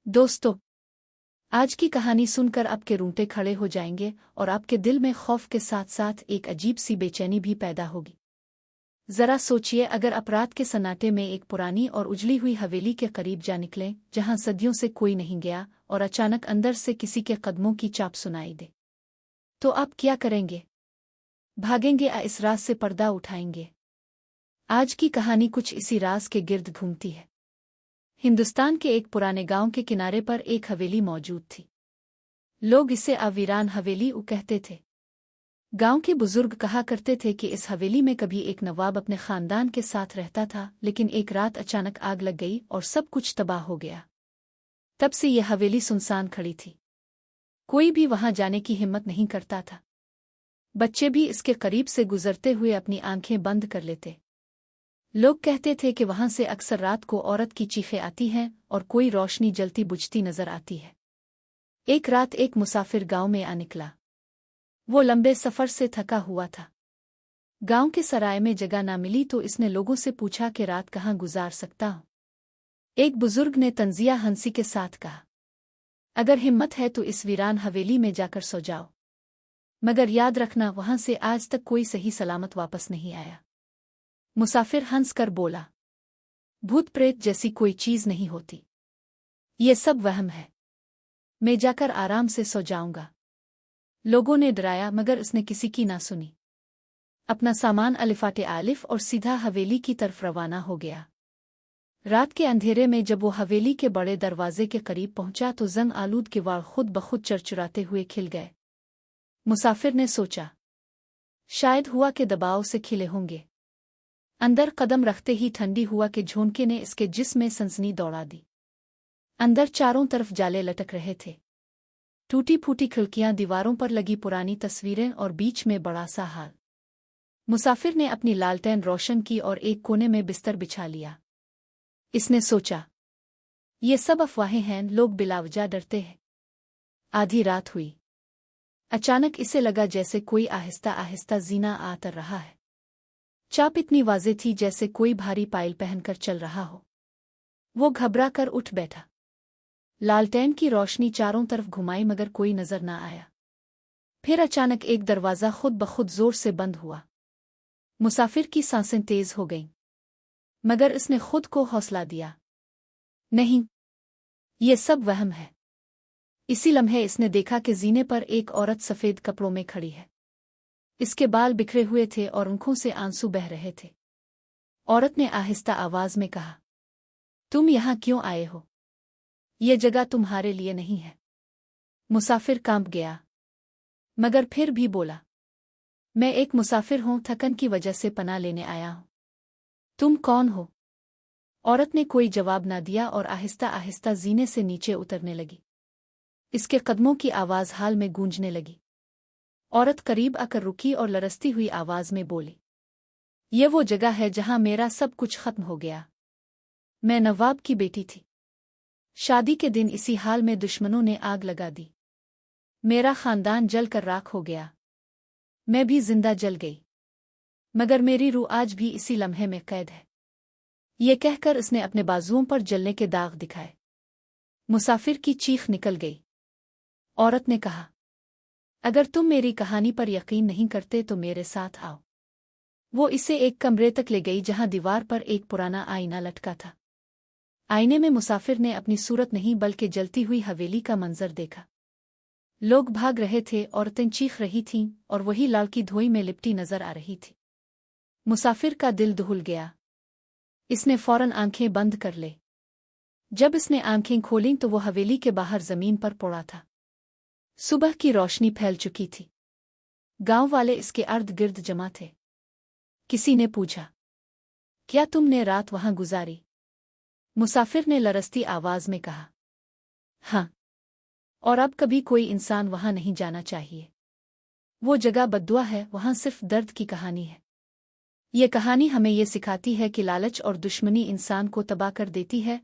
दोस्तों, आज की कहानी सुनकर आपके रूंगटे खड़े हो जाएंगे और आपके दिल में खौफ के साथ साथ एक अजीब सी बेचैनी भी पैदा होगी। जरा सोचिए, अगर आप रात के सन्नाटे में एक पुरानी और उजली हुई हवेली के करीब जा निकलें जहां सदियों से कोई नहीं गया और अचानक अंदर से किसी के कदमों की चाप सुनाई दे, तो आप क्या करेंगे? भागेंगे या इस राज से पर्दा उठाएंगे? आज की कहानी कुछ इसी राज के गिर्द घूमती है। हिंदुस्तान के एक पुराने गांव के किनारे पर एक हवेली मौजूद थी। लोग इसे वीरान हवेली कहते थे। गांव के बुजुर्ग कहा करते थे कि इस हवेली में कभी एक नवाब अपने खानदान के साथ रहता था, लेकिन एक रात अचानक आग लग गई और सब कुछ तबाह हो गया। तब से यह हवेली सुनसान खड़ी थी। कोई भी वहां जाने की हिम्मत नहीं करता था। बच्चे भी इसके करीब से गुजरते हुए अपनी आंखें बंद कर लेते। लोग कहते थे कि वहां से अक्सर रात को औरत की चीखें आती हैं और कोई रोशनी जलती बुझती नजर आती है। एक रात एक मुसाफिर गांव में आ निकला। वो लंबे सफर से थका हुआ था। गांव के सराय में जगह ना मिली तो इसने लोगों से पूछा कि रात कहाँ गुजार सकता हूं। एक बुजुर्ग ने तंजिया हंसी के साथ कहा, अगर हिम्मत है तो इस वीरान हवेली में जाकर सो जाओ, मगर याद रखना वहां से आज तक कोई सही सलामत वापस नहीं आया। मुसाफिर हंस कर बोला, भूत प्रेत जैसी कोई चीज नहीं होती, ये सब वहम है, मैं जाकर आराम से सो जाऊंगा। लोगों ने डराया मगर उसने किसी की ना सुनी। अपना सामान अलिफाटे आलिफ और सीधा हवेली की तरफ रवाना हो गया। रात के अंधेरे में जब वो हवेली के बड़े दरवाजे के करीब पहुंचा तो जंग आलूद के वाल खुद बखुद चरचुराते हुए खिल गए। मुसाफिर ने सोचा, शायद हुआ के दबाव से खिले होंगे। अंदर कदम रखते ही ठंडी हुआ के झोंके ने इसके जिस्म में सनसनी दौड़ा दी। अंदर चारों तरफ जाले लटक रहे थे। टूटी फूटी खिड़कियां, दीवारों पर लगी पुरानी तस्वीरें और बीच में बड़ा सा हाल। मुसाफिर ने अपनी लालटेन रोशन की और एक कोने में बिस्तर बिछा लिया। इसने सोचा, ये सब अफवाहें हैं, लोग बिलावजा डरते हैं। आधी रात हुई। अचानक इसे लगा जैसे कोई आहिस्ता आहिस्ता जीना आतर रहा है। चाप इतनी वाज़ेह थी जैसे कोई भारी पायल पहनकर चल रहा हो। वो घबरा कर उठ बैठा। लालटेन की रोशनी चारों तरफ घुमाई मगर कोई नजर न आया। फिर अचानक एक दरवाज़ा खुद बखुद जोर से बंद हुआ। मुसाफिर की सांसें तेज हो गईं, मगर इसने खुद को हौसला दिया, नहीं, ये सब वहम है। इसी लम्हे इसने देखा कि जीने पर एक औरत सफ़ेद कपड़ों में खड़ी है। इसके बाल बिखरे हुए थे और आंखों से आंसू बह रहे थे। औरत ने आहिस्ता आवाज में कहा, तुम यहां क्यों आए हो? ये जगह तुम्हारे लिए नहीं है। मुसाफिर कांप गया, मगर फिर भी बोला, मैं एक मुसाफिर हूं, थकन की वजह से पनाह लेने आया हूं। तुम कौन हो? औरत ने कोई जवाब ना दिया और आहिस्ता आहिस्ता जीने से नीचे उतरने लगी। इसके कदमों की आवाज हाल में गूंजने लगी। औरत करीब आकर रुकी और लरसती हुई आवाज में बोली, ये वो जगह है जहां मेरा सब कुछ खत्म हो गया। मैं नवाब की बेटी थी। शादी के दिन इसी हाल में दुश्मनों ने आग लगा दी। मेरा खानदान जल कर राख हो गया। मैं भी जिंदा जल गई, मगर मेरी रूह आज भी इसी लम्हे में कैद है। ये कहकर उसने अपने बाजुओं पर जलने के दाग दिखाए। मुसाफिर की चीख निकल गई। औरत ने कहा, अगर तुम मेरी कहानी पर यकीन नहीं करते तो मेरे साथ आओ। वो इसे एक कमरे तक ले गई जहां दीवार पर एक पुराना आईना लटका था। आईने में मुसाफिर ने अपनी सूरत नहीं बल्कि जलती हुई हवेली का मंजर देखा। लोग भाग रहे थे, औरतें चीख रही थीं और वही लाल की धोई में लिपटी नजर आ रही थी। मुसाफिर का दिल दहुल गया। इसने फौरन आंखें बंद कर ले। जब इसने आंखें खोलीं तो वो हवेली के बाहर जमीन पर पड़ा था। सुबह की रोशनी फैल चुकी थी। गांव वाले इसके अर्ध गिर्द जमा थे। किसी ने पूछा, क्या तुमने रात वहां गुजारी? मुसाफिर ने लरसती आवाज में कहा, हाँ, और अब कभी कोई इंसान वहां नहीं जाना चाहिए। वो जगह बद्दुआ है, वहां सिर्फ दर्द की कहानी है। ये कहानी हमें ये सिखाती है कि लालच और दुश्मनी इंसान को तबाह कर देती है